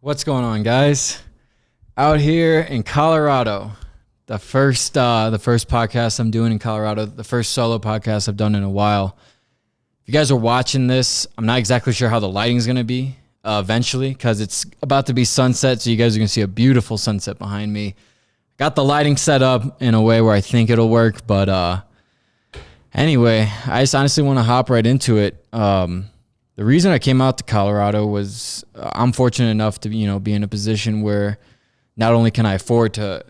What's going on, guys? Out here in Colorado, the first podcast I'm doing in Colorado, the first solo podcast I've done in a while. If you guys are watching this, I'm not exactly sure how the lighting's going to be eventually because it's about to be sunset, so you guys are going to see a beautiful sunset behind me. Got the lighting set up in a way where I think it'll work, but anyway, I just honestly want to hop right into it. The reason I came out to Colorado was I'm fortunate enough to be in a position where not only can I afford to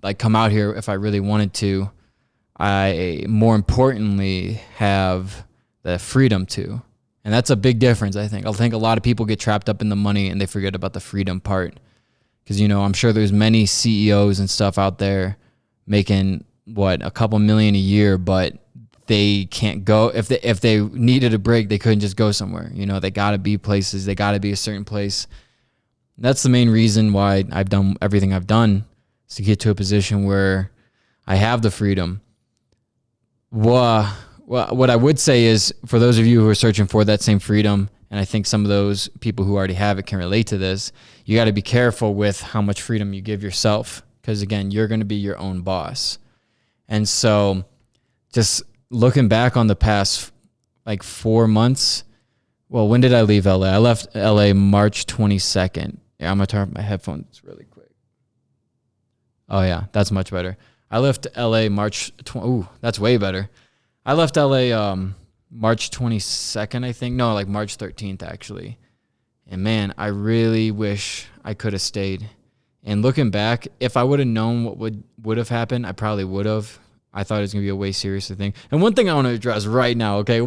like come out here if I really wanted to, I more importantly have the freedom to. And that's a big difference, I think. I think a lot of people get trapped up in the money and they forget about the freedom part. Because, I'm sure there's many CEOs and stuff out there making, a couple million a year, but they can't go. If they needed a break, they couldn't just go somewhere. They got to be places. They got to be a certain place. That's the main reason why I've done everything I've done, is to get to a position where I have the freedom. Well, what I would say is, for those of you who are searching for that same freedom, and I think some of those people who already have it can relate to this, you got to be careful with how much freedom you give yourself. Because again, you're going to be your own boss. And so just looking back on the past 4 months, when did I leave LA? I left LA March 22nd. Yeah, I'm going to turn up my headphones really quick. Oh yeah, that's much better. I left LA March 20. Ooh, that's way better. I left LA March 22nd, I think. No, March 13th, actually. And man, I really wish I could have stayed. And looking back, if I would have known what would have happened, I probably would have. I thought it was going to be a way seriouser thing. And one thing I want to address right now, okay? I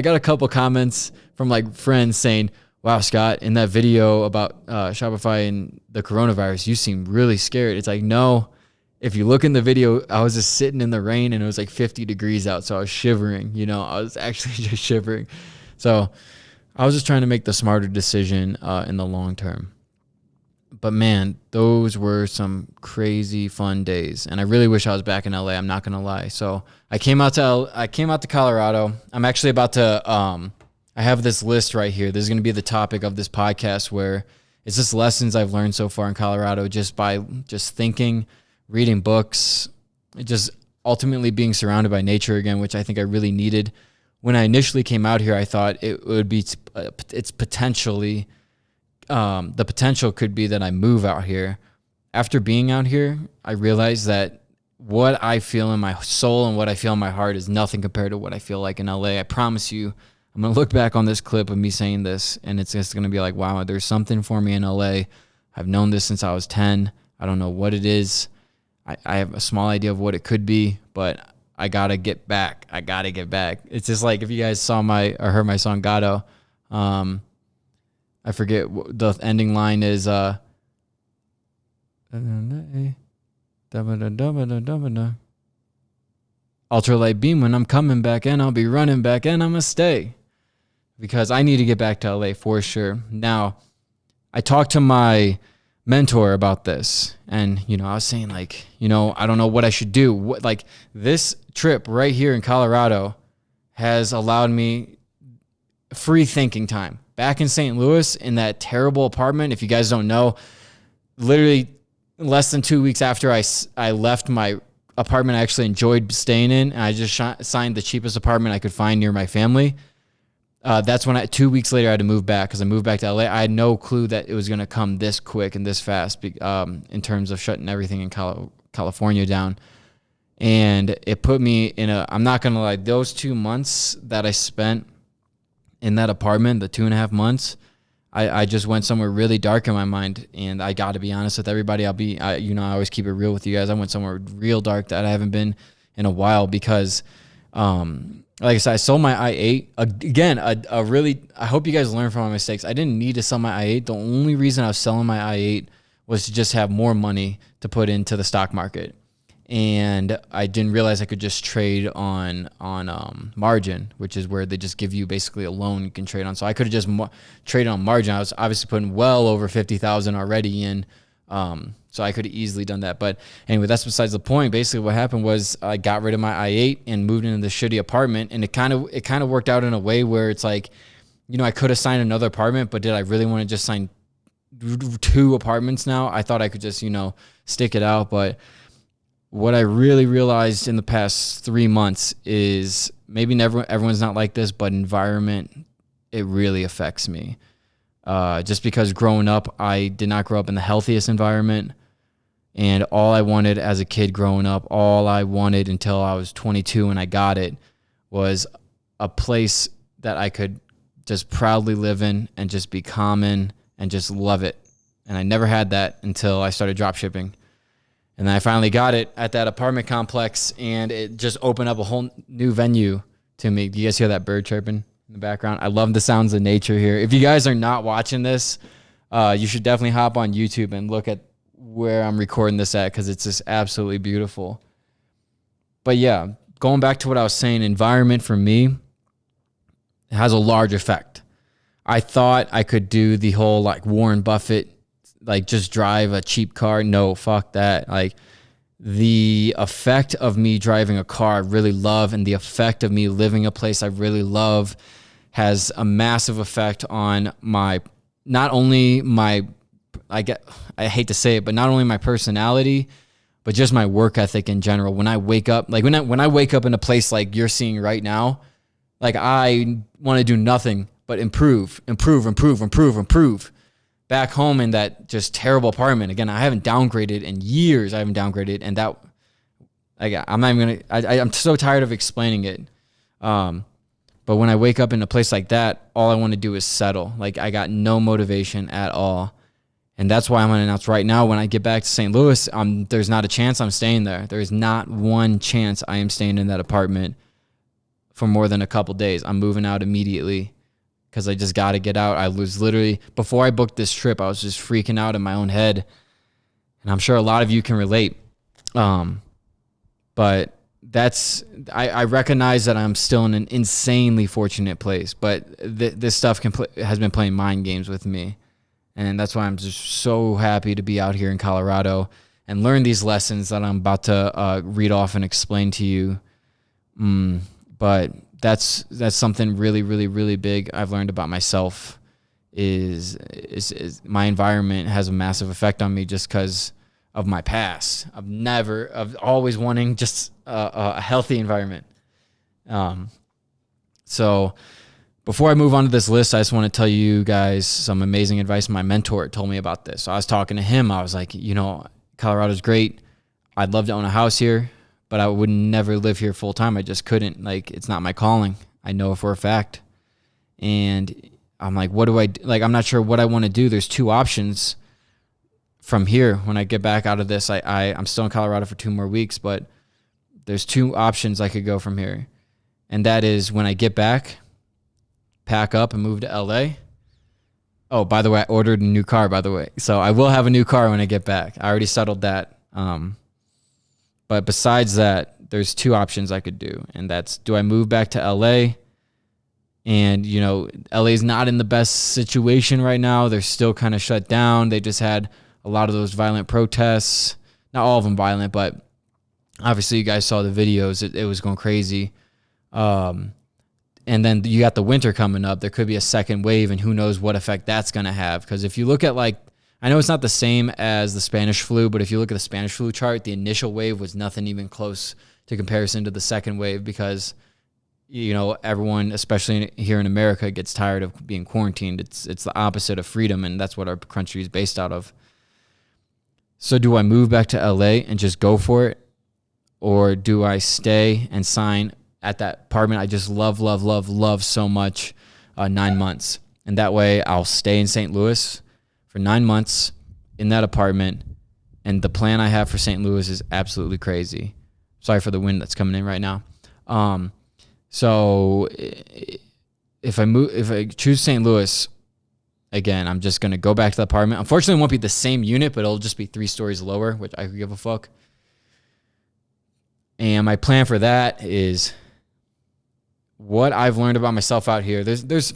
got a couple comments from friends saying, wow, Scott, in that video about Shopify and the coronavirus, you seem really scared. It's no. If you look in the video, I was just sitting in the rain and it was 50 degrees out. So I was shivering, I was actually just shivering. So I was just trying to make the smarter decision in the long term. But man, those were some crazy fun days, and I really wish I was back in LA. I'm not gonna lie. So I came out to Colorado. I'm actually about to. I have this list right here. This is gonna be the topic of this podcast, where it's just lessons I've learned so far in Colorado, just by thinking, reading books, just ultimately being surrounded by nature again, which I think I really needed. When I initially came out here, I thought it would be. It's potentially. The potential could be that I move out here. After being out here, I realized that what I feel in my soul and what I feel in my heart is nothing compared to what I feel like in LA. I promise you, I'm going to look back on this clip of me saying this, and it's just going to be wow, there's something for me in LA. I've known this since I was 10. I don't know what it is. I have a small idea of what it could be, but I got to get back. It's just if you guys saw or heard my song Gato, I forget the ending line is ultralight beam when I'm coming back, and I'll be running back, and I'm gonna stay because I need to get back to LA for sure. Now, I talked to my mentor about this, and I was saying I don't know what I should do. This trip right here in Colorado has allowed me free thinking time. Back in St. Louis, in that terrible apartment, if you guys don't know, literally less than 2 weeks after I left my apartment I actually enjoyed staying in, and I just signed the cheapest apartment I could find near my family. That's when 2 weeks later I had to move back, because I moved back to LA. I had no clue that it was going to come this quick and this fast in terms of shutting everything in California down. And it put me in I'm not going to lie, those 2 months that I spent in that apartment, the 2.5 months, I just went somewhere really dark in my mind. And I got to be honest with everybody. I always keep it real with you guys. I went somewhere real dark that I haven't been in a while because, like I said, I sold my i8. Again, I hope you guys learn from my mistakes. I didn't need to sell my i8. The only reason I was selling my i8 was to just have more money to put into the stock market. And I didn't realize I could just trade on margin, which is where they just give you basically a loan you can trade on. So I could have just traded on margin. I was obviously putting well over 50,000 already in, so I could have easily done that. But anyway, that's besides the point. Basically, what happened was I got rid of my i8 and moved into the shitty apartment, and it kind of worked out in a way where it's I could have signed another apartment, but did I really want to just sign 2 apartments now? I thought I could just, stick it out. But what I really realized in the past 3 months is maybe never everyone's not like this, but environment, it really affects me. Just because growing up, I did not grow up in the healthiest environment. And all I wanted as a kid growing up, all I wanted until I was 22 and I got it, was a place that I could just proudly live in and just be calm in and just love it. And I never had that until I started drop shipping. And then I finally got it at that apartment complex, and it just opened up a whole new venue to me. Do you guys hear that bird chirping in the background? I love the sounds of nature here. If you guys are not watching this, you should definitely hop on YouTube and look at where I'm recording this at, because it's just absolutely beautiful. But yeah, going back to what I was saying, environment for me has a large effect. I thought I could do the whole like Warren Buffett, like just drive a cheap car. No, fuck that. Like the effect of me driving a car I really love, and the effect of me living a place I really love has a massive effect on not only my I hate to say it, but not only my personality, but just my work ethic in general. When I wake up, like when I wake up in a place like you're seeing right now, like I want to do nothing but improve. Back home in that just terrible apartment. Again, I haven't downgraded in years. And that, I'm not even I'm so tired of explaining it. But when I wake up in a place like that, all I want to do is settle. Like I got no motivation at all. And that's why I'm going to announce right now, when I get back to St. Louis, there's not a chance I'm staying there. There is not one chance I am staying in that apartment for more than a couple days. I'm moving out immediately because I just got to get out. I was literally, before I booked this trip, I was just freaking out in my own head. And I'm sure a lot of you can relate. But I recognize that I'm still in an insanely fortunate place, but this stuff has been playing mind games with me. And that's why I'm just so happy to be out here in Colorado and learn these lessons that I'm about to read off and explain to you. But that's something really, really, really big I've learned about myself is my environment has a massive effect on me just because of my past. Of always wanting just a healthy environment. So before I move on to this list, I just want to tell you guys some amazing advice my mentor told me about this. So I was talking to him. I was like, Colorado's great. I'd love to own a house here, but I would never live here full time. I just couldn't. Like, it's not my calling. I know it for a fact. And I'm like, what do I do? Like, I'm not sure what I want to do. There's 2 options from here. When I get back out of this, I'm still in Colorado for 2 more weeks, but there's 2 options I could go from here. And that is, when I get back, pack up and move to LA. Oh, by the way, I ordered a new car, by the way. So I will have a new car when I get back. I already settled that. But besides that, there's 2 options I could do. And that's, do I move back to LA? And, LA's not in the best situation right now. They're still kind of shut down. They just had a lot of those violent protests. Not all of them violent, but obviously you guys saw the videos. It was going crazy. And then you got the winter coming up. There could be a second wave, and who knows what effect that's going to have. Because if you look at, I know it's not the same as the Spanish flu, but if you look at the Spanish flu chart, the initial wave was nothing even close to comparison to the second wave because, everyone, especially here in America, gets tired of being quarantined. It's the opposite of freedom, and that's what our country is based out of. So do I move back to LA and just go for it? Or do I stay and sign at that apartment I just love so much, 9 months? And that way I'll stay in St. Louis for 9 months in that apartment. And the plan I have for St. Louis is absolutely crazy. Sorry for the wind that's coming in right now. So if I choose St. Louis, again, I'm just going to go back to the apartment. Unfortunately, it won't be the same unit, but it'll just be 3 stories lower, which I could give a fuck. And my plan for that is what I've learned about myself out here. There's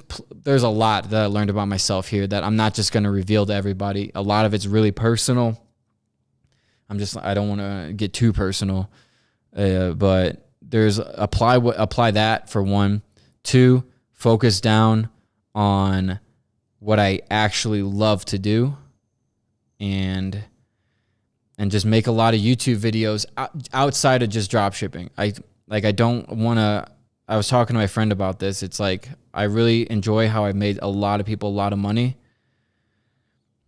a lot that I learned about myself here that I'm not just going to reveal to everybody. A lot of it's really personal. I don't want to get too personal, but there's apply that for 1. 2, focus down on what I actually love to do and just make a lot of YouTube videos outside of just drop shipping. I don't want to, I was talking to my friend about this. It's like, I really enjoy how I made a lot of people a lot of money.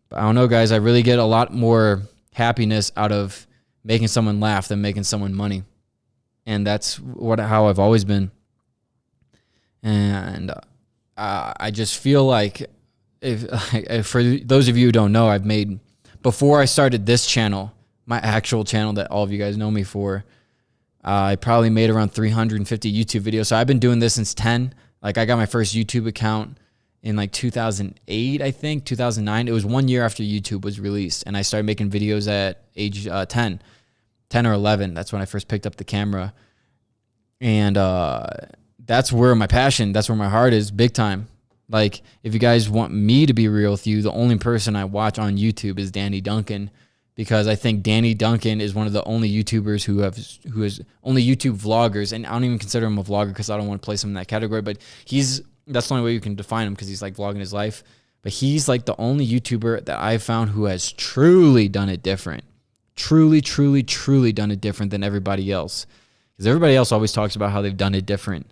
But I don't know, guys, I really get a lot more happiness out of making someone laugh than making someone money. And that's how I've always been. And I just feel like, if for those of you who don't know, I've made, before I started this channel, my actual channel that all of you guys know me for, I probably made around 350 YouTube videos. So I've been doing this since 10. Like, I got my first YouTube account in like 2008, I think, 2009. It was 1 year after YouTube was released. And I started making videos at age 10 or 11. That's when I first picked up the camera. And that's where my passion, that's where my heart is, big time. Like, if you guys want me to be real with you, the only person I watch on YouTube is Danny Duncan, because I think Danny Duncan is one of the only YouTubers who is only YouTube vloggers, and I don't even consider him a vlogger because I don't want to place him in that category, but that's the only way you can define him, because he's like vlogging his life. But he's like the only YouTuber that I've found who has truly done it different. Truly done it different than everybody else. Because everybody else always talks about how they've done it different.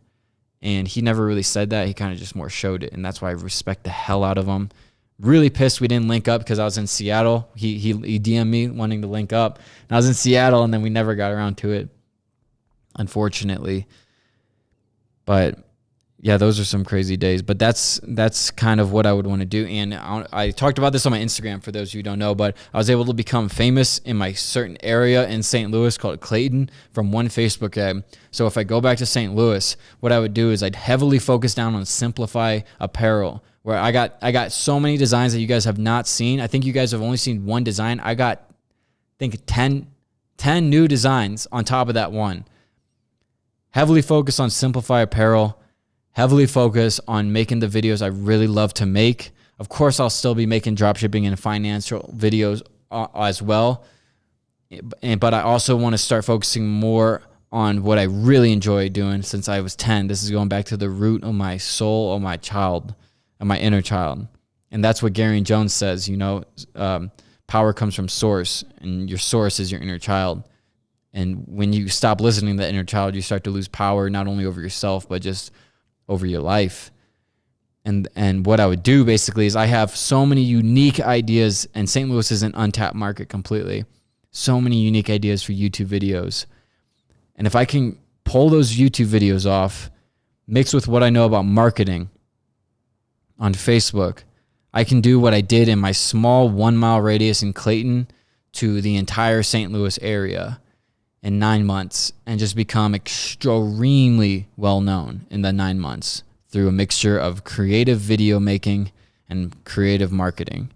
And he never really said that. He kind of just more showed it. And that's why I respect the hell out of him. Really pissed we didn't link up because I was in Seattle. He DM'd me wanting to link up. And I was in Seattle, and then we never got around to it, unfortunately. But yeah, those are some crazy days. But that's kind of what I would want to do. And I talked about this on my Instagram, for those of you who don't know, but I was able to become famous in my certain area in St. Louis called Clayton from one Facebook ad. So if I go back to St. Louis, what I would do is I'd heavily focus down on Simplify Apparel, where I got so many designs that you guys have not seen. I think you guys have only seen one design. I got, I think, 10 new designs on top of that one. Heavily focused on Simplify Apparel. Heavily focus on making the videos I really love to make. Of course, I'll still be making dropshipping and financial videos as well. But I also want to start focusing more on what I really enjoy doing since I was 10. This is going back to the root of my soul, of my child, of my inner child. And that's what Gary Jones says, power comes from source, and your source is your inner child. And when you stop listening to that inner child, you start to lose power, not only over yourself, but just over your life. And what I would do basically is, I have so many unique ideas, and St. Louis is an untapped market completely. So many unique ideas for YouTube videos. And if I can pull those YouTube videos off, mixed with what I know about marketing on Facebook, I can do what I did in my small 1 mile radius in Clayton to the entire St. Louis area in 9 months, and just become extremely well known in the 9 months through a mixture of creative video making and creative marketing.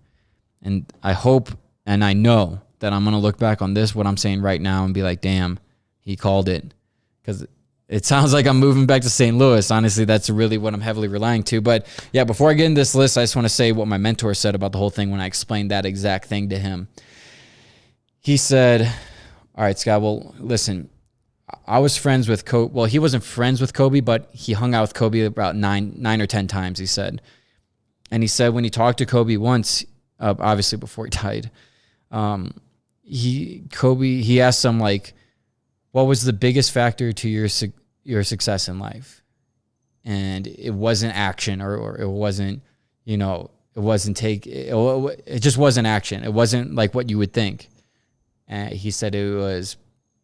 And I hope, and I know that I'm going to look back on this, what I'm saying right now, and be like, damn, he called it. Because it sounds like I'm moving back to St. Louis. Honestly, that's really what I'm heavily relying to. But yeah, before I get into this list, I just want to say what my mentor said about the whole thing when I explained that exact thing to him. He said, all right, Scott, well, listen, I was friends with Kobe. Well, he wasn't friends with Kobe, but he hung out with Kobe about nine or 10 times, he said. And he said when he talked to Kobe once, obviously before he died, he asked him, like, what was the biggest factor to your success in life? And it wasn't action, or it wasn't, it just wasn't action. It wasn't like what you would think. He said it was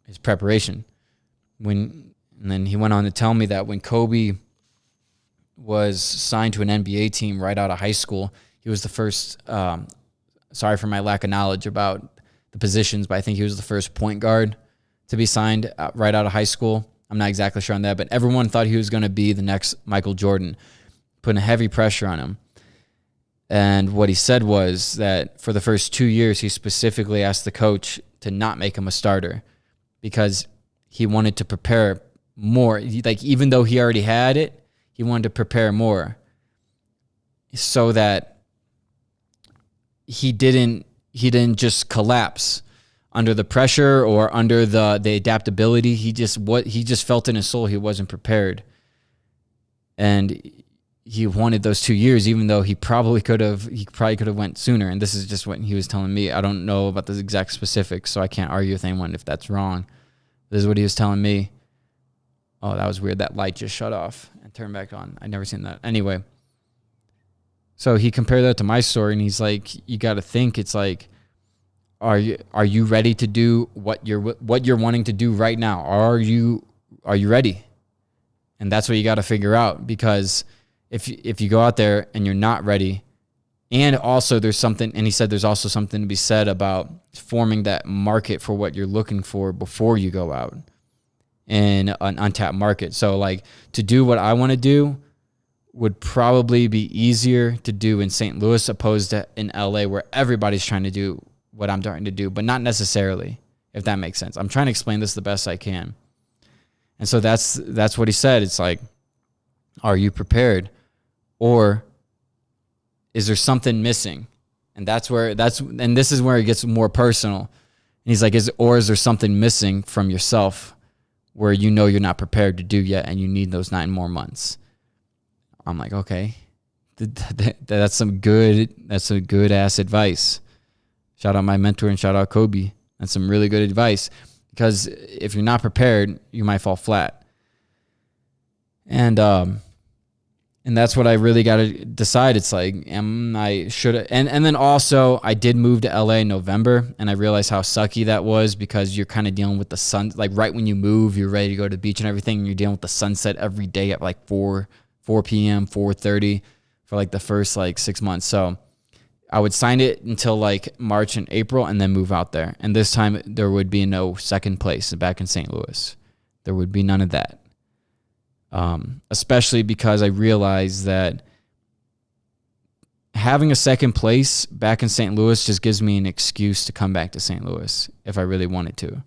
his preparation. And then he went on to tell me that when Kobe was signed to an NBA team right out of high school, he was the first, sorry for my lack of knowledge about the positions, but I think he was the first point guard to be signed right out of high school. I'm not exactly sure on that, but everyone thought he was going to be the next Michael Jordan, putting heavy pressure on him. And what he said was that for the first 2 years, he specifically asked the coach to not make him a starter because he wanted to prepare more. Like, even though he already had it, he wanted to prepare more so that he didn't just collapse under the pressure or under the adaptability. He just felt in his soul he wasn't prepared. And he wanted those 2 years, even though he probably could have went sooner. And this is just what he was telling me. I don't know about the exact specifics, so I can't argue with anyone if that's wrong. This is what he was telling me. Oh, that was weird. That light just shut off and turned back on. I'd never seen that. Anyway, so he compared that to my story, and he's like, you got to think, it's like, are you ready to do what you're wanting to do right now? Are you ready? And that's what you got to figure out, because if you go out there and you're not ready, and also there's something, and he said there's also something to be said about forming that market for what you're looking for before you go out in an untapped market. So like, to do what I want to do would probably be easier to do in St. Louis opposed to in LA, where everybody's trying to do what I'm trying to do, but not necessarily, if that makes sense. I'm trying to explain this the best I can. And so that's what he said. It's like, are you prepared? Or is there something missing? And and this is where it gets more personal. And he's like, is there something missing from yourself where you know you're not prepared to do yet, and you need those 9 more months? I'm like, okay, that's some good ass advice. Shout out my mentor and shout out Kobe. That's some really good advice, because if you're not prepared, you might fall flat. And that's what I really got to decide. It's like, and then also I did move to LA in November, and I realized how sucky that was, because you're kind of dealing with the sun. Like right when you move, you're ready to go to the beach and everything, and you're dealing with the sunset every day at like 4 p.m., 4:30 for like the first like 6 months. So I would sign it until like March and April and then move out there. And this time there would be no second place back in St. Louis. There would be none of that. Especially because I realized that having a second place back in St. Louis just gives me an excuse to come back to St. Louis if I really wanted to.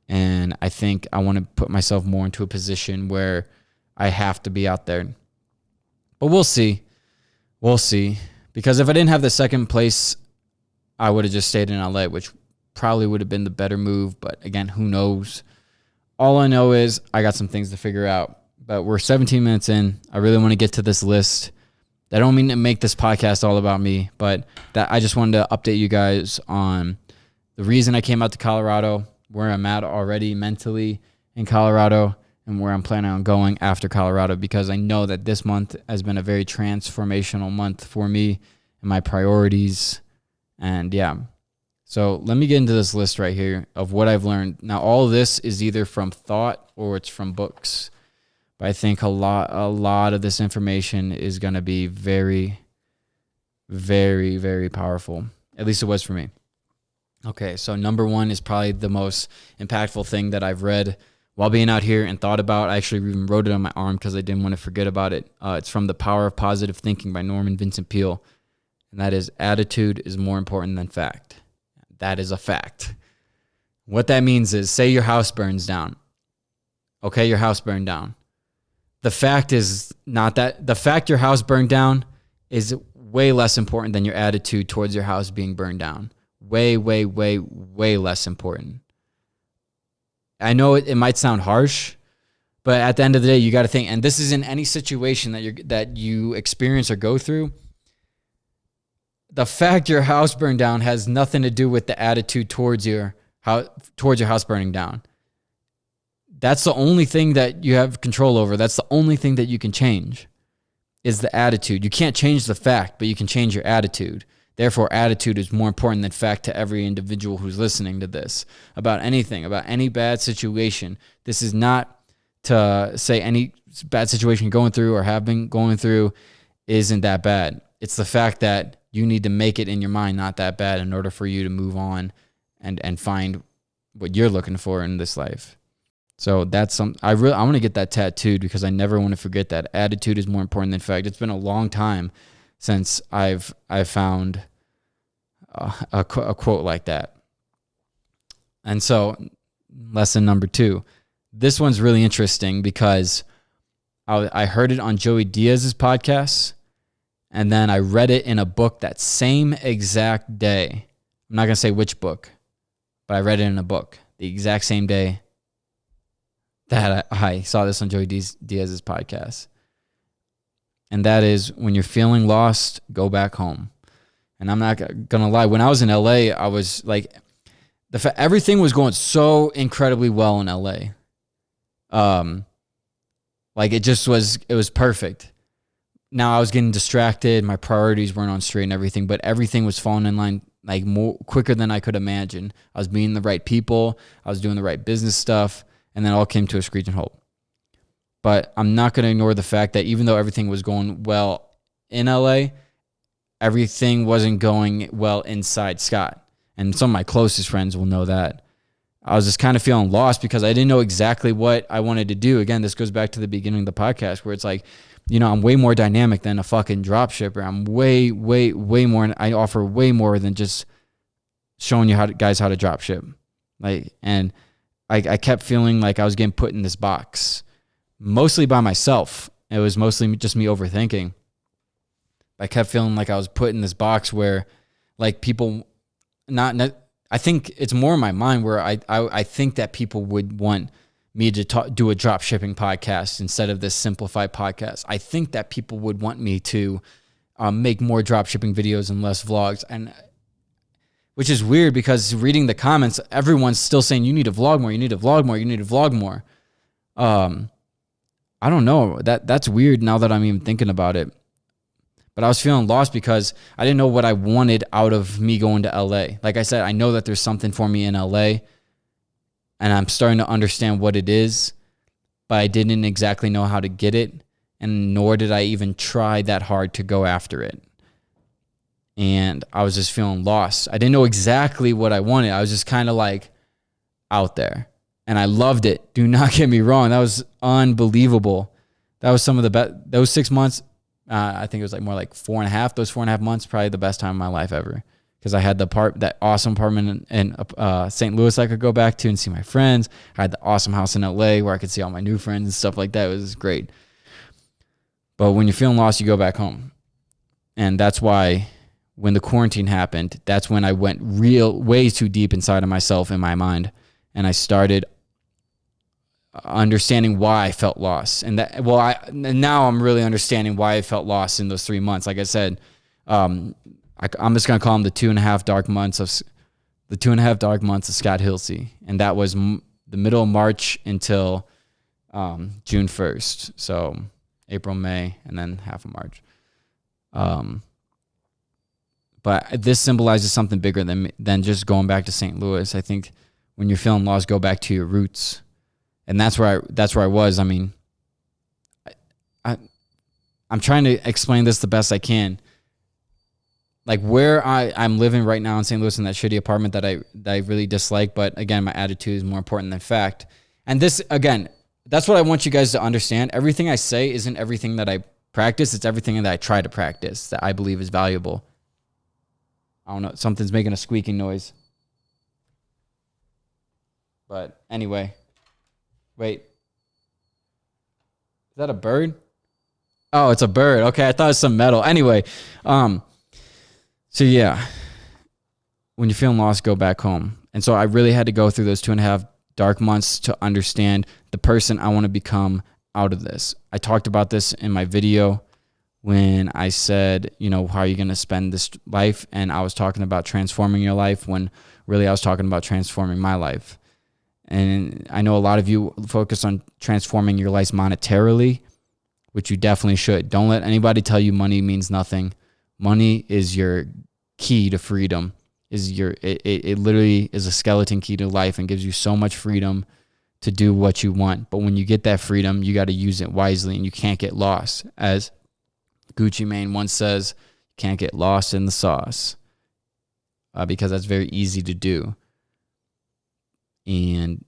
And I think I want to put myself more into a position where I have to be out there. But we'll see. We'll see. Because if I didn't have the second place, I would have just stayed in LA, which probably would have been the better move. But again, who knows? All I know is I got some things to figure out. But we're 17 minutes in. I really want to get to this list. I don't mean to make this podcast all about me, but that I just wanted to update you guys on the reason I came out to Colorado, where I'm at already mentally in Colorado, and where I'm planning on going after Colorado, because I know that this month has been a very transformational month for me and my priorities. And yeah, so let me get into this list right here of what I've learned. Now, all of this is either from thought or it's from books, but I think a lot of this information is going to be very, very, very powerful. At least it was for me. Okay, so number one is probably the most impactful thing that I've read while being out here and thought about. I actually even wrote it on my arm because I didn't want to forget about it. It's from The Power of Positive Thinking by Norman Vincent Peale. And that is, attitude is more important than fact. That is a fact. What that means is, say your house burns down. Okay, your house burned down. The fact is not that. The fact your house burned down is way less important than your attitude towards your house being burned down. Way, way, way, way less important. I know it might sound harsh, but at the end of the day, you got to think, and this is in any situation that you experience or go through. The fact your house burned down has nothing to do with the attitude towards your house burning down. That's the only thing that you have control over. That's the only thing that you can change, is the attitude. You can't change the fact, but you can change your attitude. Therefore, attitude is more important than fact to every individual who's listening to this about anything, about any bad situation. This is not to say any bad situation you're going through or have been going through isn't that bad. It's the fact that you need to make it in your mind not that bad in order for you to move on and find what you're looking for in this life. So that's I want to get that tattooed, because I never want to forget that attitude is more important than fact. It's been a long time since I've found a quote like that. And so lesson number 2, this one's really interesting because I heard it on Joey Diaz's podcast, and then I read it in a book that same exact day. I'm not going to say which book, but I read it in a book the exact same day that I saw this on Joey Diaz's podcast. And that is, when you're feeling lost, go back home. And I'm not gonna lie, when I was in LA, I was like, everything was going so incredibly well in LA. Like it was perfect. Now I was getting distracted, my priorities weren't on straight and everything, but everything was falling in line like more quicker than I could imagine. I was meeting the right people, I was doing the right business stuff, and then it all came to a screeching halt. But I'm not going to ignore the fact that even though everything was going well in LA, everything wasn't going well inside Scott. And some of my closest friends will know that. I was just kind of feeling lost because I didn't know exactly what I wanted to do. Again, this goes back to the beginning of the podcast where it's like, you know, I'm way more dynamic than a fucking drop shipper. I'm way more. And I offer way more than just showing you guys how to drop ship. Like, and I kept feeling like I was getting put in this box, mostly by myself. It was mostly just me overthinking. I kept feeling like I was put in this box where like people I think it's more in my mind where I think that people would want me to do a drop shipping podcast instead of this simplified podcast. I think that people would want me to make more drop shipping videos and less vlogs, and which is weird because reading the comments, everyone's still saying you need to vlog more, you need to vlog more, you need to vlog more. I don't know. That's weird now that I'm even thinking about it. But I was feeling lost because I didn't know what I wanted out of me going to LA. Like I said, I know that there's something for me in LA, and I'm starting to understand what it is, but I didn't exactly know how to get it, and nor did I even try that hard to go after it. And I was just feeling lost. I didn't know exactly what I wanted. I was just kind of like out there, and I loved it. Do not get me wrong. That was unbelievable. That was some of the best. Those 6 months, I think it was like more like 4.5. Those 4.5 months, probably the best time of my life ever. Because I had that awesome apartment in St. Louis I could go back to and see my friends. I had the awesome house in LA where I could see all my new friends and stuff like that. It was great. But when you're feeling lost, you go back home. And that's why when the quarantine happened, that's when I went way too deep inside of myself in my mind. And I started understanding why I felt lost. And now I'm really understanding why I felt lost in those 3 months. Like I said, I'm just going to call them the 2.5 dark months of Scott Hilse. And that was the middle of March until June 1st. So April, May, and then half of March. But this symbolizes something bigger than just going back to St. Louis. I think when you're feeling lost, go back to your roots. And that's where I was. I mean, I'm trying to explain this the best I can. Like where I'm living right now in St. Louis in that shitty apartment that I really dislike. But again, my attitude is more important than fact. And this, again, that's what I want you guys to understand. Everything I say isn't everything that I practice. It's everything that I try to practice that I believe is valuable. I don't know. Something's making a squeaking noise. But anyway. Wait. Is that a bird? Oh, it's a bird. Okay, I thought it was some metal. Anyway, so yeah. When you're feeling lost, go back home. And so I really had to go through those 2.5 dark months to understand the person I want to become out of this. I talked about this in my video when I said, you know, how are you going to spend this life? And I was talking about transforming your life when really I was talking about transforming my life. And I know a lot of you focus on transforming your life monetarily, which you definitely should. Don't let anybody tell you money means nothing. Money is your key to freedom. It literally is a skeleton key to life and gives you so much freedom to do what you want. But when you get that freedom, you got to use it wisely and you can't get lost. As Gucci Mane once says, you can't get lost in the sauce because that's very easy to do. And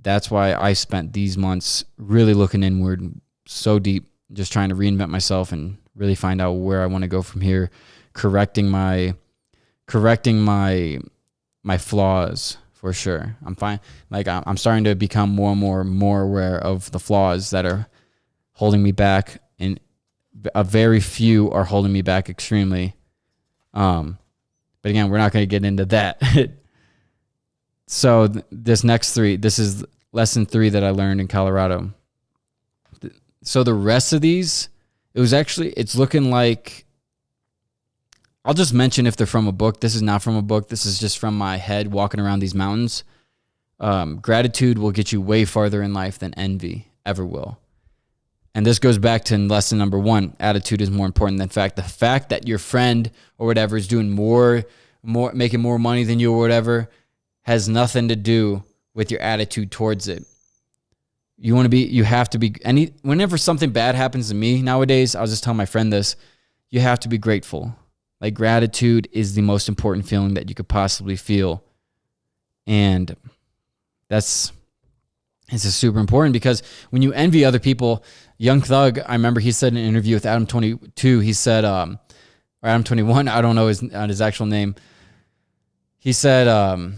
that's why I spent these months really looking inward so deep, just trying to reinvent myself and really find out where I want to go from here, correcting my flaws for sure. I'm fine. Like I'm starting to become more and more aware of the flaws that are holding me back, and a very few are holding me back extremely. But again, we're not going to get into that. So this is lesson 3 that I learned in Colorado. So the rest of these It's looking like, I'll just mention if they're from a book. This is not from a book. This is just from my head walking around these mountains. Gratitude will get you way farther in life than envy ever will. And this goes back to lesson number 1. Attitude is more important than fact. The fact that your friend or whatever is doing more, making more money than you or whatever, has nothing to do with your attitude towards it. Whenever something bad happens to me nowadays, I was just telling my friend this, you have to be grateful. Like, gratitude is the most important feeling that you could possibly feel. And it's just super important, because when you envy other people, Young Thug, I remember he said in an interview with Adam 22, he said, or Adam 21, I don't know his actual name. He said, hold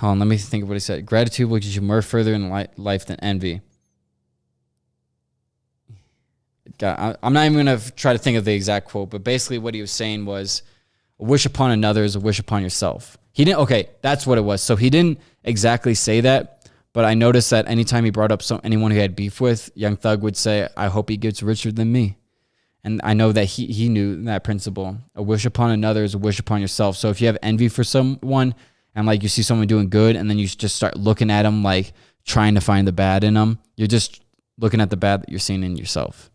on, let me think of what he said. Gratitude will get you more further in life than envy. God, I'm not even going to try to think of the exact quote, but basically what he was saying was, a wish upon another is a wish upon yourself. That's what it was. So he didn't exactly say that, but I noticed that anytime he brought up anyone who had beef with, Young Thug would say, I hope he gets richer than me. And I know that he knew that principle. A wish upon another is a wish upon yourself. So if you have envy for someone, and like you see someone doing good, and then you just start looking at them, like trying to find the bad in them, you're just looking at the bad that you're seeing in yourself.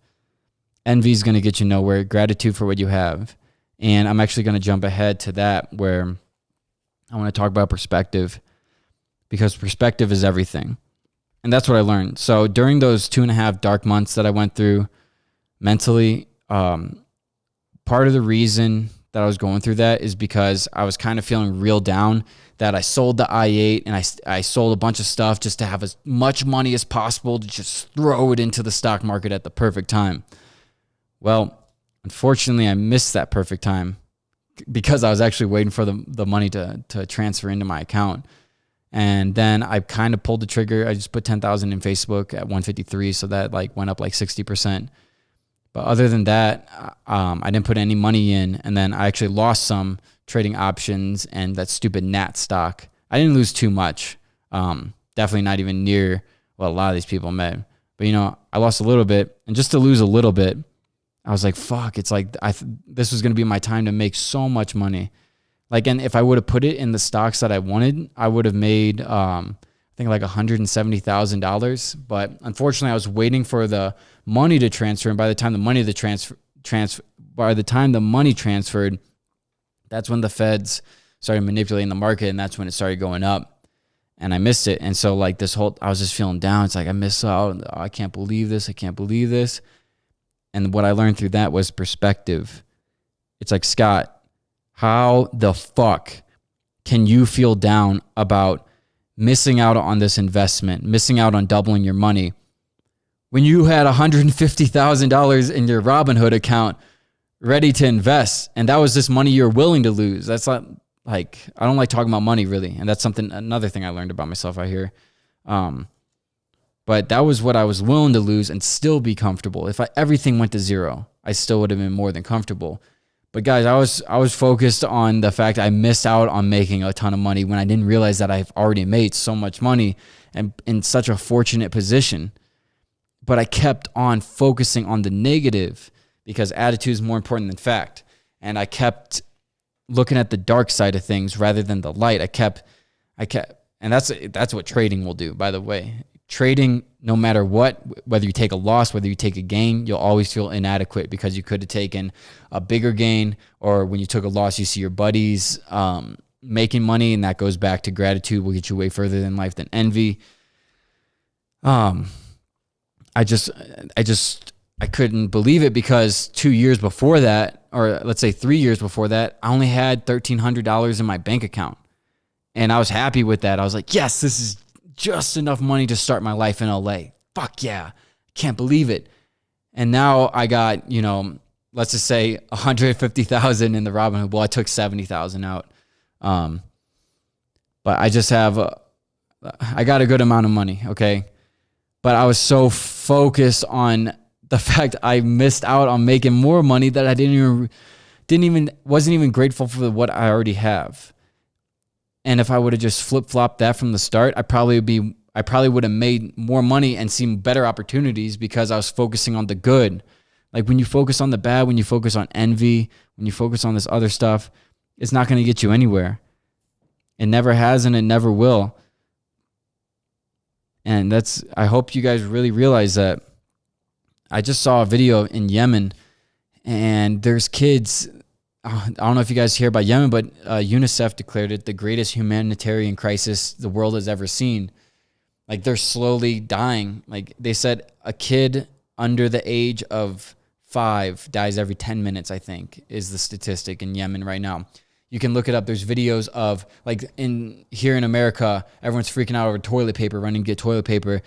Envy is going to get you nowhere. Gratitude for what you have. And I'm actually going to jump ahead to that, where I want to talk about perspective, because perspective is everything. And that's what I learned. So during those 2.5 dark months that I went through mentally, part of the reason that I was going through that is because I was kind of feeling real down, that I sold the i8 and I sold a bunch of stuff just to have as much money as possible to just throw it into the stock market at the perfect time. Well, unfortunately, I missed that perfect time because I was actually waiting for the money to transfer into my account. And then I kind of pulled the trigger. I just put 10,000 in Facebook at 153. So that went up 60%. But other than that, I didn't put any money in. And then I actually lost some trading options and that stupid Nat stock. I didn't lose too much. Definitely not even near what a lot of these people made. But, I lost a little bit. And just to lose a little bit, I was like, fuck, it's like this was going to be my time to make so much money. And if I would have put it in the stocks that I wanted, I would have made, I think $170,000. But unfortunately, I was waiting for the money to transfer. And by the time the money transferred, that's when the feds started manipulating the market, and that's when it started going up. And I missed it. And so I was just feeling down. It's like, I missed out. Oh, I can't believe this. I can't believe this. And what I learned through that was perspective. It's like, Scott, how the fuck can you feel down about missing out on this investment, missing out on doubling your money, when you had $150,000 in your Robinhood account ready to invest, and that was just money you're willing to lose? That's not I don't like talking about money really, and that's another thing I learned about myself out here. But that was what I was willing to lose and still be comfortable. If everything went to zero, I still would have been more than comfortable. But guys, I was focused on the fact I missed out on making a ton of money when I didn't realize that I've already made so much money and in such a fortunate position. But I kept on focusing on the negative because attitude is more important than fact. And I kept looking at the dark side of things rather than the light. I kept, and that's what trading will do, by the way. Trading, no matter what, whether you take a loss, whether you take a gain, you'll always feel inadequate because you could have taken a bigger gain, or when you took a loss, you see your buddies making money, and that goes back to gratitude will get you way further in life than envy. I couldn't believe it because 2 years before that, or let's say 3 years before that, I only had $1,300 in my bank account. And I was happy with that. I was like, yes, this is just enough money to start my life in LA. Fuck yeah. Can't believe it. And now I got, let's just say 150,000 in the Robinhood. Well, I took 70,000 out. But I just I got a good amount of money. Okay. But I was so focused on the fact I missed out on making more money that I wasn't even grateful for what I already have. And if I would have just flip-flopped that from the start, I probably I probably would have made more money and seen better opportunities because I was focusing on the good. Like when you focus on the bad, when you focus on envy, when you focus on this other stuff, it's not going to get you anywhere. It never has and it never will. And I hope you guys really realize that. I just saw a video in Yemen, and there's kids. I don't know if you guys hear about Yemen, but UNICEF declared it the greatest humanitarian crisis the world has ever seen. Like they're slowly dying. Like they said, a kid under the age of 5 dies every 10 minutes, I think, is the statistic in Yemen right now. You can look it up. There's videos of like here in America, everyone's freaking out over toilet paper, running to get toilet paper.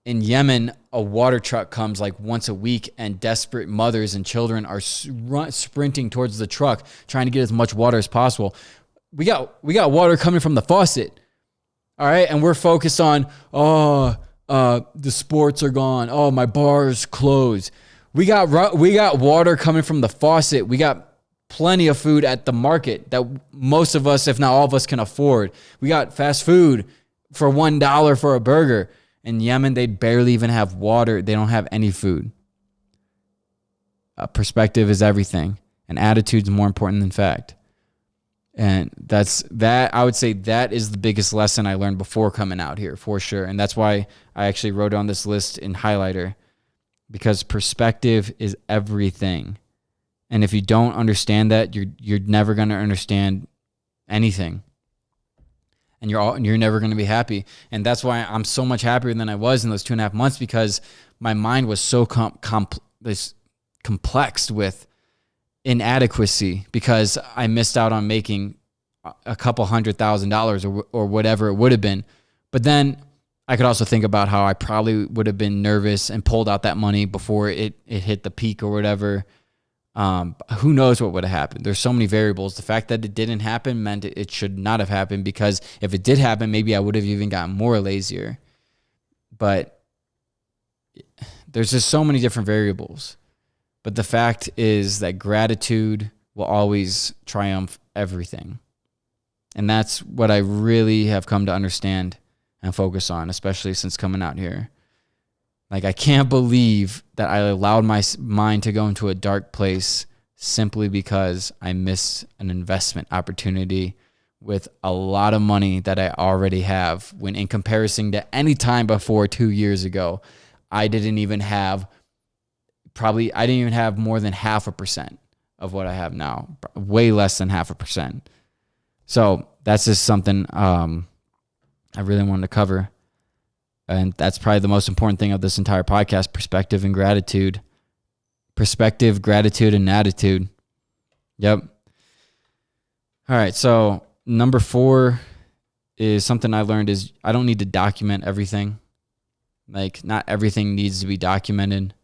In Yemen, a water truck comes like once a week, and desperate mothers and children are sprinting towards the truck, trying to get as much water as possible. We got water coming from the faucet, all right, and we're focused on the sports are gone. Oh, my bar's closed. We got water coming from the faucet. We got plenty of food at the market that most of us, if not all of us, can afford. We got fast food for $1 for a burger. In Yemen, they barely even have water. They don't have any food. Perspective is everything, and attitude's more important than fact. And I would say that is the biggest lesson I learned before coming out here, for sure. And that's why I actually wrote on this list in highlighter, because perspective is everything. And if you don't understand that, you're never going to understand anything. And you're never going to be happy. And that's why I'm so much happier than I was in those 2.5 months, because my mind was so complexed with inadequacy, because I missed out on making a couple $100,000 or whatever it would have been. But then I could also think about how I probably would have been nervous and pulled out that money before it hit the peak or whatever. Who knows what would have happened? There's so many variables. The fact that it didn't happen meant it should not have happened, because if it did happen, maybe I would have even gotten more lazier. But there's just so many different variables. But the fact is that gratitude will always triumph everything. And that's what I really have come to understand and focus on, especially since coming out here. Like, I can't believe that I allowed my mind to go into a dark place simply because I missed an investment opportunity with a lot of money that I already have, when in comparison to any time before 2 years ago, I didn't even have more than 0.5% of what I have now, way less than 0.5%. So that's just something I really wanted to cover. And that's probably the most important thing of this entire podcast: perspective and gratitude. Perspective, gratitude, and attitude. Yep. All right. So number 4 is something I learned is I don't need to document everything. Like, not everything needs to be documented.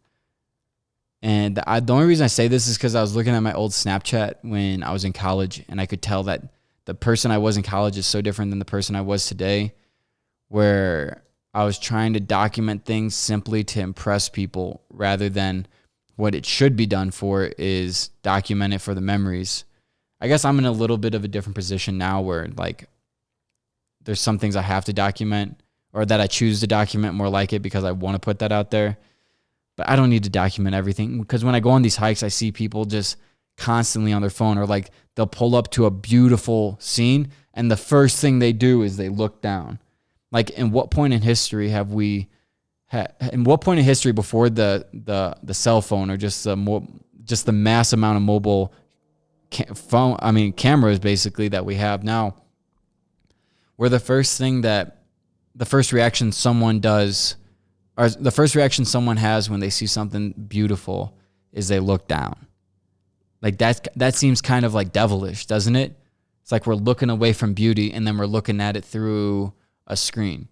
And the only reason I say this is because I was looking at my old Snapchat when I was in college, and I could tell that the person I was in college is so different than the person I was today, where I was trying to document things simply to impress people, rather than what it should be done for is document it for the memories. I guess I'm in a little bit of a different position now, where like there's some things I have to document, or that I choose to document more like it because I want to put that out there. But I don't need to document everything, because when I go on these hikes, I see people just constantly on their phone, or like they'll pull up to a beautiful scene and the first thing they do is they look down. Like, in what point in history have we in what point in history before the cell phone, or just the mass amount of mobile cameras basically that we have now, where the first reaction someone does, or the first reaction someone has when they see something beautiful, is they look down? Like, that seems kind of like devilish, doesn't it? It's like we're looking away from beauty, and then we're looking at it through a screen.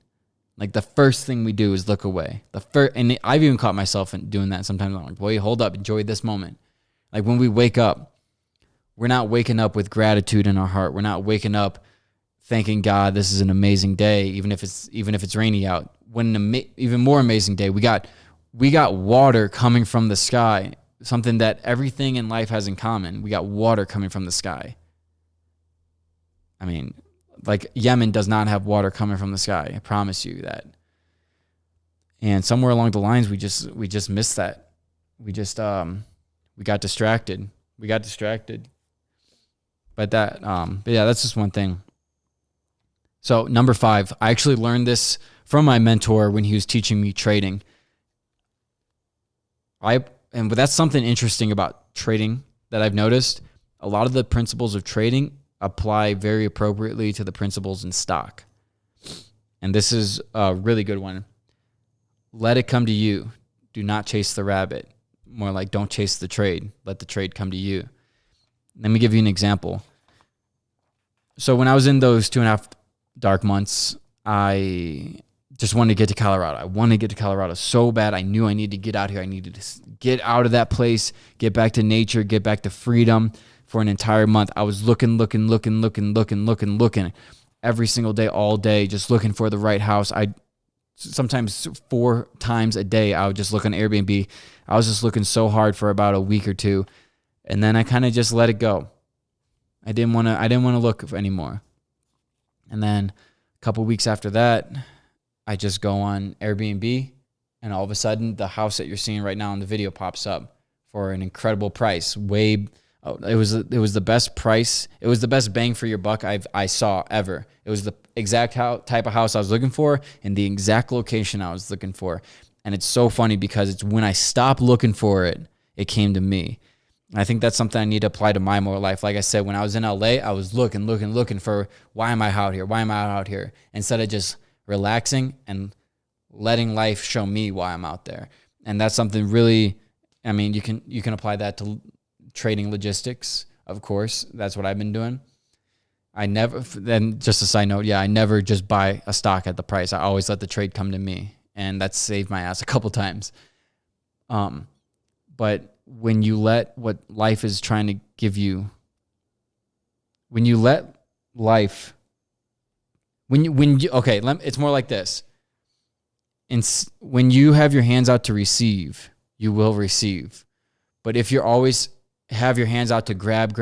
Like, the first thing we do is look away. And I've even caught myself in doing that sometimes. I'm like, wait, hold up, enjoy this moment. Like, when we wake up, we're not waking up with gratitude in our heart. We're not waking up thanking God, this is an amazing day, even if it's rainy out. When an even more amazing day, we got water coming from the sky, something that everything in life has in common. We got water coming from the sky. I mean, like, Yemen does not have water coming from the sky. I promise you that. And somewhere along the lines, we just missed that. We got distracted. But that's just one thing. So number 5, I actually learned this from my mentor when he was teaching me trading. But that's something interesting about trading that I've noticed. A lot of the principles of trading apply very appropriately to the principles in stock. And this is a really good one. Let it come to you. Do not chase the rabbit. More like don't chase the trade. Let the trade come to you. Let me give you an example. So when I was in those 2.5 dark months, I just wanted to get to Colorado. I wanted to get to Colorado so bad. I knew I needed to get out here. I needed to get out of that place, get back to nature, get back to freedom for an entire month. I was looking every single day, all day, just looking for the right house. Sometimes 4 times a day, I would just look on Airbnb. I was just looking so hard for about a week or 2. And then I kind of just let it go. I didn't want to look anymore. And then a couple weeks after that, I just go on Airbnb, and all of a sudden the house that you're seeing right now in the video pops up for an incredible price. It was the best price. It was the best bang for your buck I saw ever. It was the exact type of house I was looking for and the exact location I was looking for. And it's so funny because it's when I stopped looking for it, it came to me. And I think that's something I need to apply to my more life. Like I said, when I was in LA, I was looking for why am I out here? Why am I out here? Instead of just relaxing and letting life show me why I'm out there. And that's something really, I mean, you can apply that to trading logistics, of course. That's what I've been doing. Then just a side note, I never just buy a stock at the price. I always let the trade come to me, and that's saved my ass a couple times. But when you let what life is trying to give you, it's more like this. When you have your hands out to receive, you will receive. But if you're always have your hands out to grab,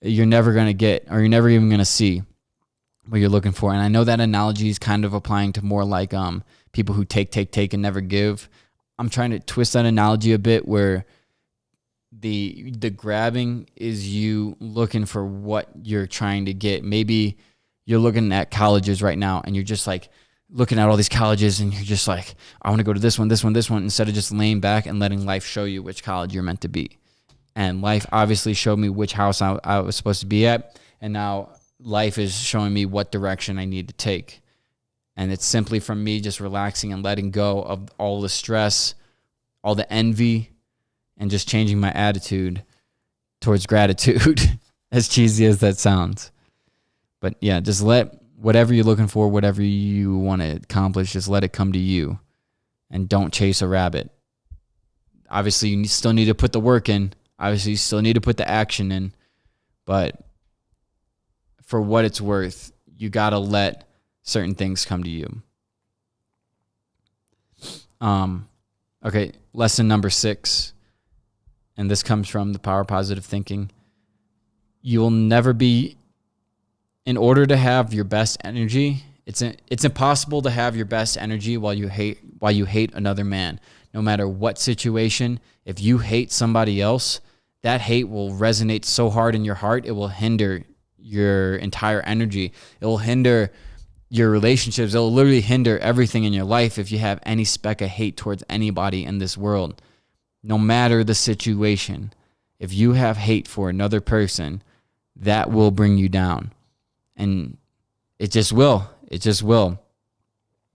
you're never going to get, or you're never even going to see what you're looking for. And I know that analogy is kind of applying to more like people who take and never give. I'm trying to twist that analogy a bit where the grabbing is you looking for what you're trying to get. Maybe you're looking at colleges right now and you're just like looking at all these colleges and you're just like, I want to go to this one, instead of just laying back and letting life show you which college you're meant to be. And life obviously showed me which house I was supposed to be at. And now life is showing me what direction I need to take. And it's simply from me just relaxing and letting go of all the stress, all the envy, and just changing my attitude towards gratitude, as cheesy as that sounds. But yeah, just let whatever you're looking for, whatever you want to accomplish, just let it come to you. And don't chase a rabbit. Obviously, you still need to put the work in. Obviously, you still need to put the action in. But for what it's worth, you got to let certain things come to you. Okay, lesson number 6. And this comes from the Power of Positive Thinking. You will never be, in order to have your best energy, it's impossible to have your best energy while you hate another man. No matter what situation, if you hate somebody else, that hate will resonate so hard in your heart, it will hinder your entire energy. It will hinder your relationships. It will literally hinder everything in your life if you have any speck of hate towards anybody in this world. No matter the situation, if you have hate for another person, that will bring you down. And it just will. It just will.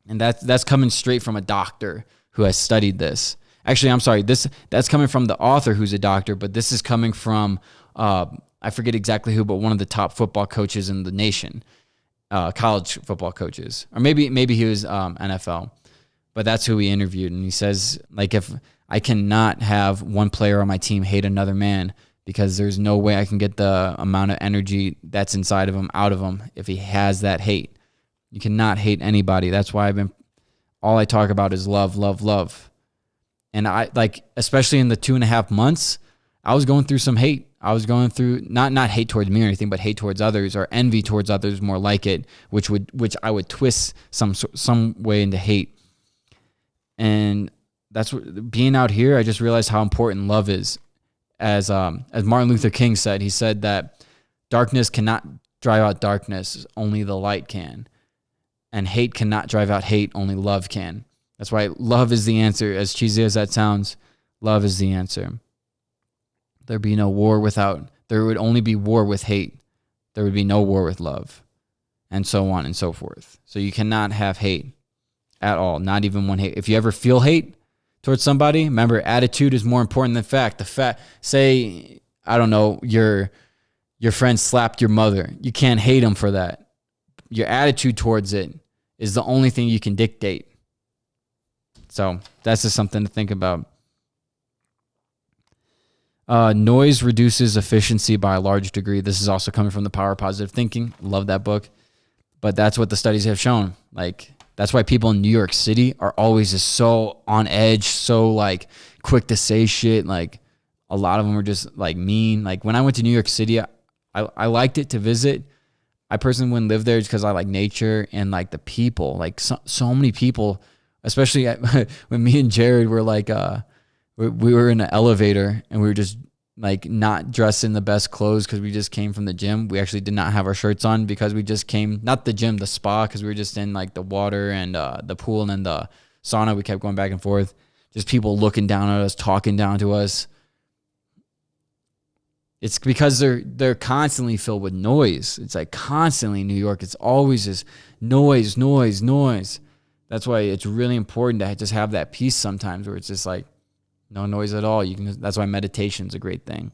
And that's coming straight from a doctor who has studied this. Actually, I'm sorry. That's coming from the author who's a doctor, but this is coming from, I forget exactly who, but one of the top football coaches in the nation, college football coaches. Or maybe he was NFL. But that's who we interviewed. And he says, like, if I cannot have one player on my team hate another man because there's no way I can get the amount of energy that's inside of him out of him if he has that hate. You cannot hate anybody. That's why all I talk about is love, love, love. And I, like, especially in the 2.5 months, I was going through some hate. I was going through not hate towards me or anything, but hate towards others, or envy towards others, more like it, which I would twist some way into hate. And that's what, being out here, I just realized how important love is. As Martin Luther King said, he said that darkness cannot drive out darkness, only the light can. And hate cannot drive out hate, only love can. That's why love is the answer. As cheesy as that sounds, love is the answer. There would only be war with hate. There would be no war with love, and so on and so forth. So you cannot have hate at all, not even one hate. If you ever feel hate towards somebody, remember, attitude is more important than fact. Say, I don't know, your friend slapped your mother. You can't hate him for that. Your attitude towards it is the only thing you can dictate. So that's just something to think about. Noise reduces efficiency by a large degree. This is also coming from The Power of Positive Thinking. Love that book. But that's what the studies have shown. Like, that's why people in New York City are always just so on edge, so like quick to say shit. Like, a lot of them are just like mean. Like, when I went to New York City, I liked it to visit. I personally wouldn't live there just because I like nature and like the people. Like, so many people, especially when me and Jared were like, we were in an elevator and we were just like not dressed in the best clothes because we just came from the gym. We actually did not have our shirts on because we just came, not the gym, the spa, because we were just in like the water and the pool and then the sauna. We kept going back and forth. Just people looking down at us, talking down to us. It's because they're constantly filled with noise. It's like constantly in New York. It's always just noise, noise, noise. That's why it's really important to just have that peace sometimes where it's just like, no noise at all. That's why meditation is a great thing.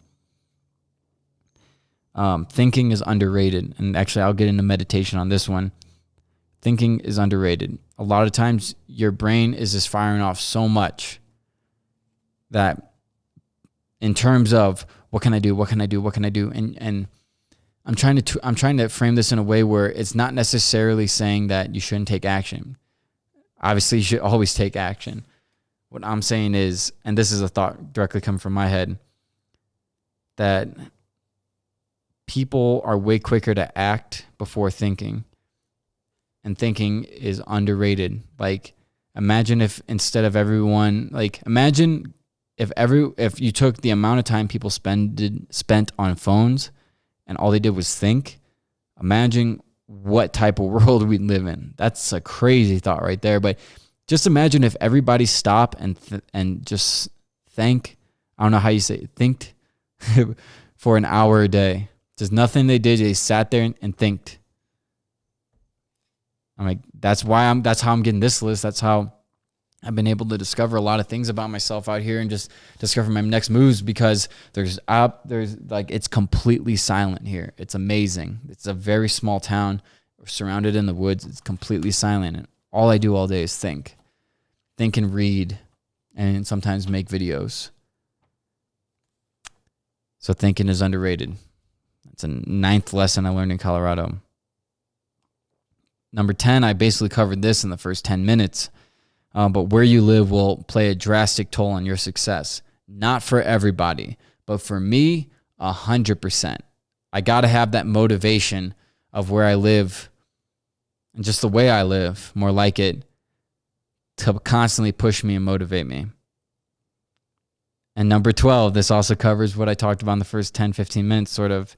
Thinking is underrated. And actually, I'll get into meditation on this one. Thinking is underrated. A lot of times, your brain is just firing off so much that in terms of what can I do, what can I do, what can I do, and I'm trying to frame this in a way where it's not necessarily saying that you shouldn't take action. Obviously, you should always take action. What I'm saying is, and this is a thought directly coming from my head, that people are way quicker to act before thinking. And thinking is underrated. Like, imagine if instead of everyone, like, imagine if you took the amount of time people spent on phones and all they did was think, imagine what type of world we'd live in. That's a crazy thought right there. But just imagine if everybody stopped and just think, I don't know how you say it, thinked for an hour a day. Just nothing they did. They sat there and thinked. I'm like, that's how I'm getting this list. That's how I've been able to discover a lot of things about myself out here and just discover my next moves, because there's like, it's completely silent here. It's amazing. It's a very small town. We're surrounded in the woods. It's completely silent. And all I do all day is think and read, and sometimes make videos. So thinking is underrated. It's a 9th lesson I learned in Colorado. Number 10, I basically covered this in the first 10 minutes. But where you live will play a drastic toll on your success. Not for everybody, but for me, 100%. I got to have that motivation of where I live and just the way I live, more like it, to constantly push me and motivate me. And number 12, this also covers what I talked about in the first 10, 15 minutes, sort of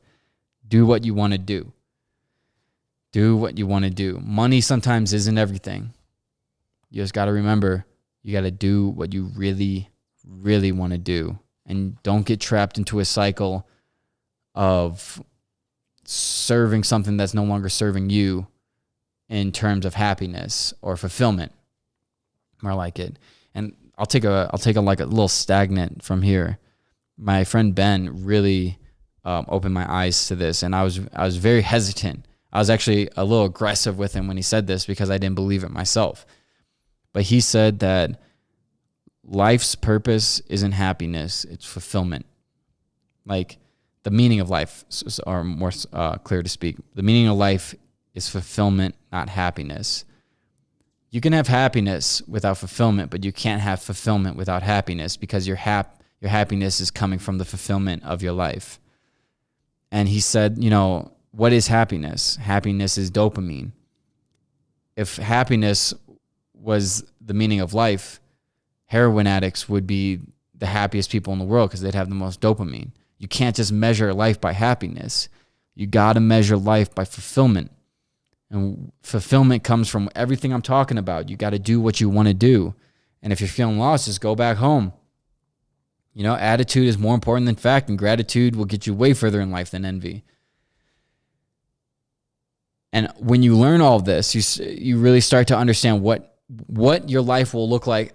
do what you want to do. Do what you want to do. Money sometimes isn't everything. You just got to remember, you got to do what you really, really want to do. And don't get trapped into a cycle of serving something that's no longer serving you in terms of happiness or fulfillment. More like it. And I'll take a like a little stagnant from here. My friend Ben really opened my eyes to this, and I was very hesitant. I was actually a little aggressive with him when he said this because I didn't believe it myself. But he said that life's purpose isn't happiness, it's fulfillment. Like, the meaning of life, or more clear to speak, the meaning of life is fulfillment, not happiness. You can have happiness without fulfillment, but you can't have fulfillment without happiness, because your happiness is coming from the fulfillment of your life. And he said, what is happiness? Happiness is dopamine. If happiness was the meaning of life, heroin addicts would be the happiest people in the world because they'd have the most dopamine. You can't just measure life by happiness. You got to measure life by fulfillment. And fulfillment comes from everything I'm talking about. You got to do what you want to do. And if you're feeling lost, just go back home. You know, attitude is more important than fact, and gratitude will get you way further in life than envy. And when you learn all of this, you really start to understand what your life will look like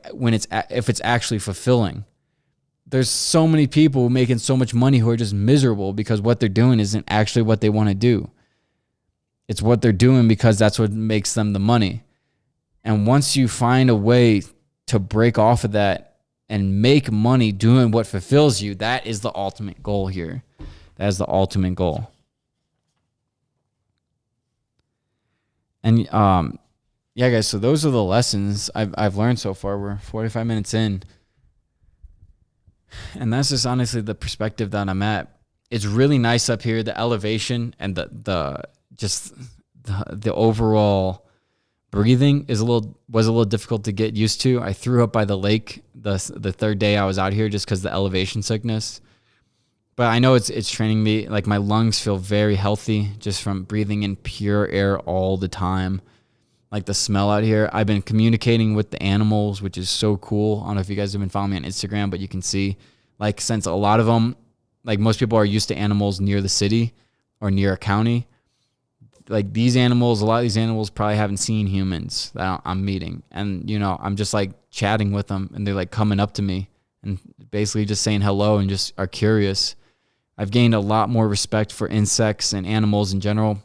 if it's actually fulfilling. There's so many people making so much money who are just miserable because what they're doing isn't actually what they want to do. It's what they're doing because that's what makes them the money. And once you find a way to break off of that and make money doing what fulfills you, that is the ultimate goal here. That is the ultimate goal. And yeah, guys, so those are the lessons I've learned so far. We're 45 minutes in. And that's just honestly the perspective that I'm at. It's really nice up here, the elevation and the overall breathing was a little difficult to get used to. I threw up by the lake the third day I was out here just because the elevation sickness. But I know it's training me. Like my lungs feel very healthy just from breathing in pure air all the time. Like the smell out here. I've been communicating with the animals, which is so cool. I don't know if you guys have been following me on Instagram, but you can see, like, since a lot of them, like most people are used to animals near the city or near a county. Like a lot of these animals probably haven't seen humans that I'm meeting. And, you know, I'm just like chatting with them and they're like coming up to me and basically just saying hello and just are curious. I've gained a lot more respect for insects and animals in general.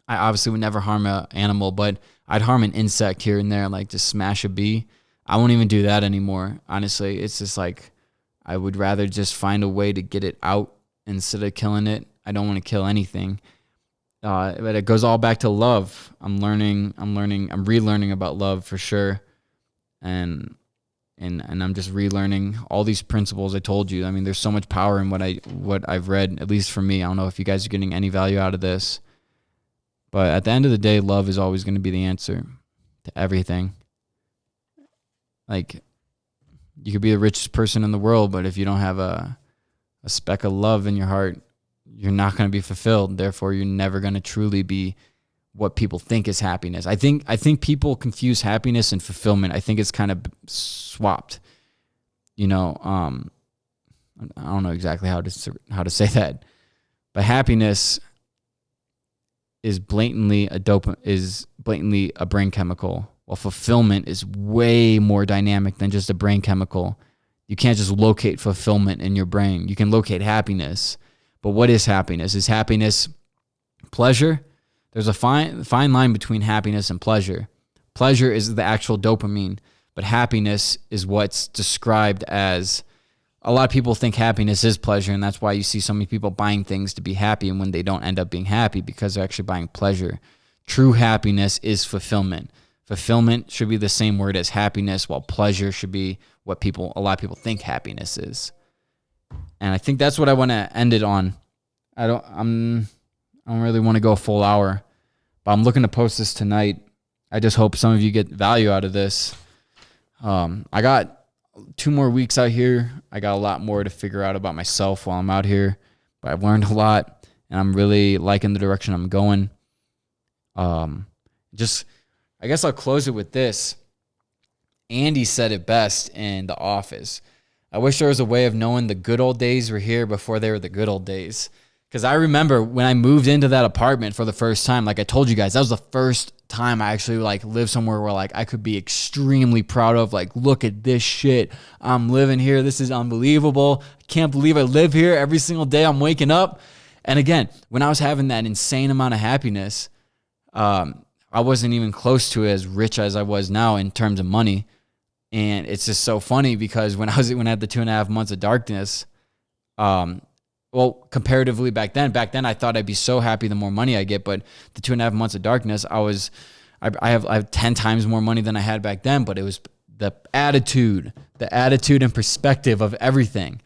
I obviously would never harm an animal, but I'd harm an insect here and there, like just smash a bee. I won't even do that anymore. Honestly, it's just like I would rather just find a way to get it out instead of killing it. I don't want to kill anything. But it goes all back to love. I'm relearning about love for sure. And I'm just relearning all these principles I told you. I mean, there's so much power in what I've read, at least for me. I don't know if you guys are getting any value out of this. But at the end of the day, love is always going to be the answer to everything. Like, you could be the richest person in the world, but if you don't have a speck of love in your heart, you're not going to be fulfilled. Therefore, you're never going to truly be what people think is happiness. I think people confuse happiness and fulfillment. I think it's kind of swapped. You know, I don't know exactly how to say that, but happiness is blatantly a brain chemical, while fulfillment is way more dynamic than just a brain chemical. You can't just locate fulfillment in your brain. You can locate happiness, but what is happiness? Is happiness pleasure? There's a fine line between happiness and pleasure. Pleasure is the actual dopamine, but happiness is what's described as. A lot of people think happiness is pleasure, and that's why you see so many people buying things to be happy, and when they don't end up being happy because they're actually buying pleasure. True happiness is fulfillment. Fulfillment should be the same word as happiness, while pleasure should be what a lot of people think happiness is. And I think that's what I want to end it on. I don't really want to go a full hour, but I'm looking to post this tonight. I just hope some of you get value out of this. I got 2 more weeks out here. I got a lot more to figure out about myself while I'm out here, but I've learned a lot and I'm really liking the direction I'm going. I guess I'll close it with this. Andy said it best in The Office. I wish there was a way of knowing the good old days were here before they were the good old days. Because I remember when I moved into that apartment for the first time, like I told you guys, that was the first time I actually like lived somewhere where like I could be extremely proud of, like, look at this shit. I'm living here. This is unbelievable. I can't believe I live here every single day. I'm waking up. And again, when I was having that insane amount of happiness, I wasn't even close to as rich as I was now in terms of money. And it's just so funny because when I had the 2.5 months of darkness, well, comparatively back then I thought I'd be so happy the more money I get, but the 2.5 months of darkness, I have 10 times more money than I had back then, but it was the attitude and perspective of everything.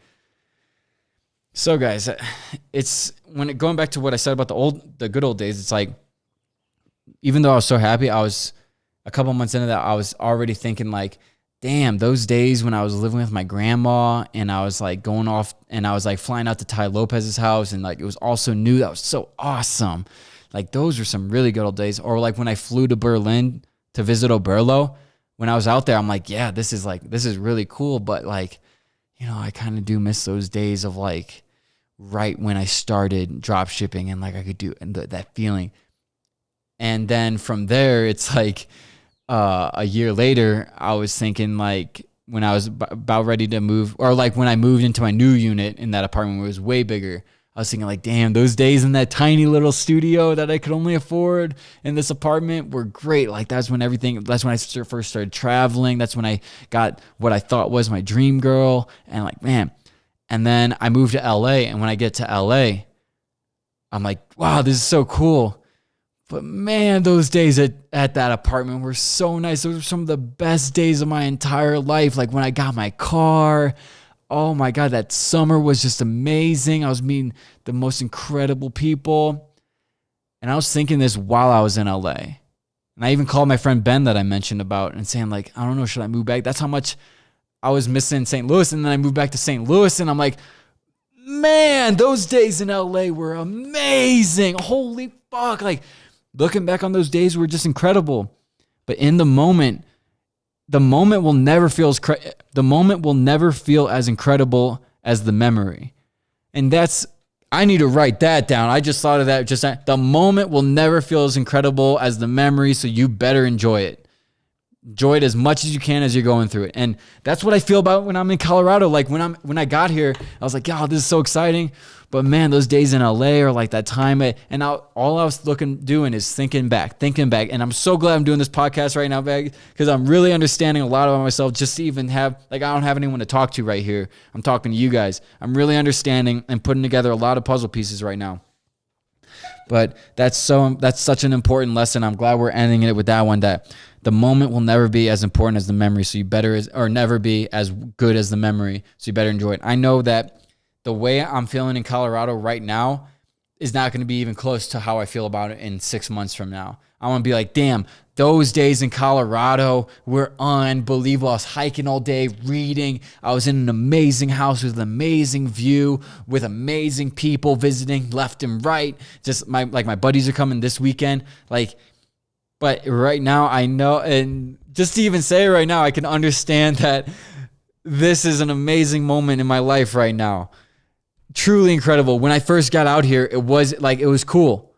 So guys, it's going back to what I said about the good old days, it's like, even though I was so happy, I was a couple months into that, I was already thinking like, damn, those days when I was living with my grandma and I was like going off and I was like flying out to Ty Lopez's house and like it was also new. That was so awesome. Like those were some really good old days. Or like when I flew to Berlin to visit Oberlo, when I was out there, I'm like, yeah, this is really cool. But like, you know, I kind of do miss those days of like right when I started drop shipping and like I could do that feeling. And then from there, it's like a year later, I was thinking like when I was about ready to move, or like when I moved into my new unit in that apartment where it was way bigger, I was thinking like, damn, those days in that tiny little studio that I could only afford in this apartment were great. Like that's when I first started traveling. That's when I got what I thought was my dream girl. And like, man, and then I moved to LA. And when I get to LA, I'm like, wow, this is so cool. But man, those days at that apartment were so nice. Those were some of the best days of my entire life. Like when I got my car, oh my God, that summer was just amazing. I was meeting the most incredible people. And I was thinking this while I was in LA. And I even called my friend Ben that I mentioned about and saying like, I don't know, should I move back? That's how much I was missing St. Louis. And then I moved back to St. Louis and I'm like, man, those days in LA were amazing. Holy fuck. Like, looking back on those days were just incredible. But in the moment will never feel as incredible as the memory. And I need to write that down. I just thought of that. The moment will never feel as incredible as the memory, so you better enjoy it. Enjoy it as much as you can as you're going through it. And that's what I feel about when I'm in Colorado. Like when I got here, I was like, yeah, this is so exciting. But man, those days in LA are like that time. And all I was doing is thinking back. And I'm so glad I'm doing this podcast right now, because I'm really understanding a lot about myself just to even have, like, I don't have anyone to talk to right here. I'm talking to you guys. I'm really understanding and putting together a lot of puzzle pieces right now. But that's such an important lesson. I'm glad we're ending it with that one, that the moment will never be as important as the memory. So you better, or never be as good as the memory. So you better enjoy it. I know that the way I'm feeling in Colorado right now is not going to be even close to how I feel about it in 6 months from now. I want to be like, damn, those days in Colorado were unbelievable. I was hiking all day, reading. I was in an amazing house with an amazing view, with amazing people visiting left and right. Just my buddies are coming this weekend. But right now I know, and just to even say it right now, I can understand that this is an amazing moment in my life right now. Truly incredible. When I first got out here, it was cool,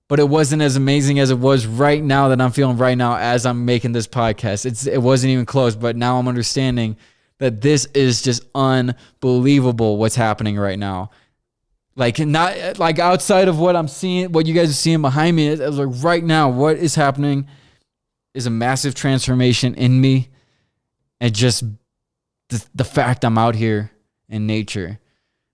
but it wasn't as amazing as it was right now that I'm feeling right now as I'm making this podcast. It wasn't even close, but now I'm understanding that this is just unbelievable what's happening right now. Like, not like outside of what I'm seeing, what you guys are seeing behind me, it's like right now, what is happening is a massive transformation in me. And just the fact I'm out here in nature,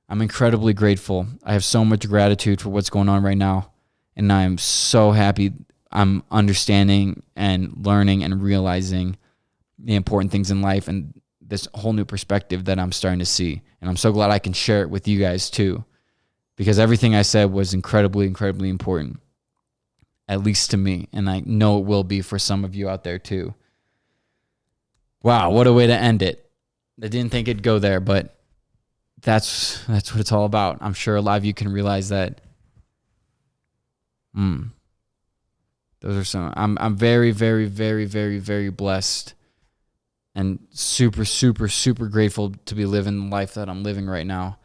I'm incredibly grateful. I have so much gratitude for what's going on right now. And I'm so happy I'm understanding and learning and realizing the important things in life and this whole new perspective that I'm starting to see. And I'm so glad I can share it with you guys too, because everything I said was incredibly, incredibly important, at least to me. And I know it will be for some of you out there too. Wow, what a way to end it. I didn't think it'd go there, but that's what it's all about. I'm sure a lot of you can realize that. Those are some. I'm very, very, very, very, very blessed and super, super, super grateful to be living the life that I'm living right now.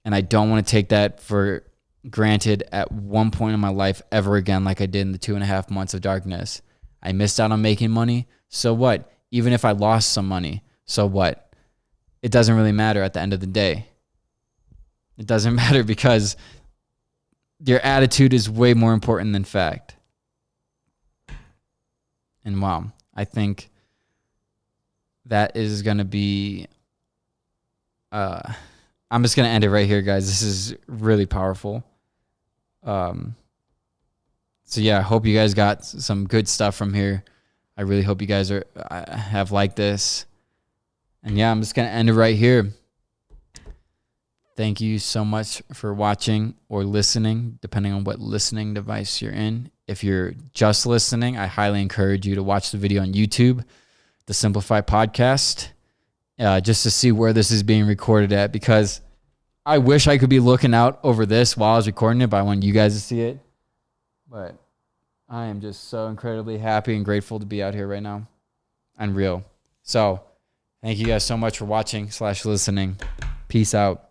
And I don't want to take that for granted at one point in my life ever again, like I did in the 2.5 months of darkness. I missed out on making money. So what? Even if I lost some money, so what? It doesn't really matter at the end of the day. It doesn't matter, because your attitude is way more important than fact. And wow, I think that is going to be... I'm just going to end it right here, guys. This is really powerful. So yeah, I hope you guys got some good stuff from here. I really hope you guys have liked this. And yeah, I'm just going to end it right here. Thank you so much for watching or listening, depending on what listening device you're in. If you're just listening, I highly encourage you to watch the video on YouTube. the Simplified podcast, just to see where this is being recorded at, because I wish I could be looking out over this while I was recording it, but I want you guys to see it. But I am just so incredibly happy and grateful to be out here right now. Unreal. So thank you guys so much for watching / listening. Peace out.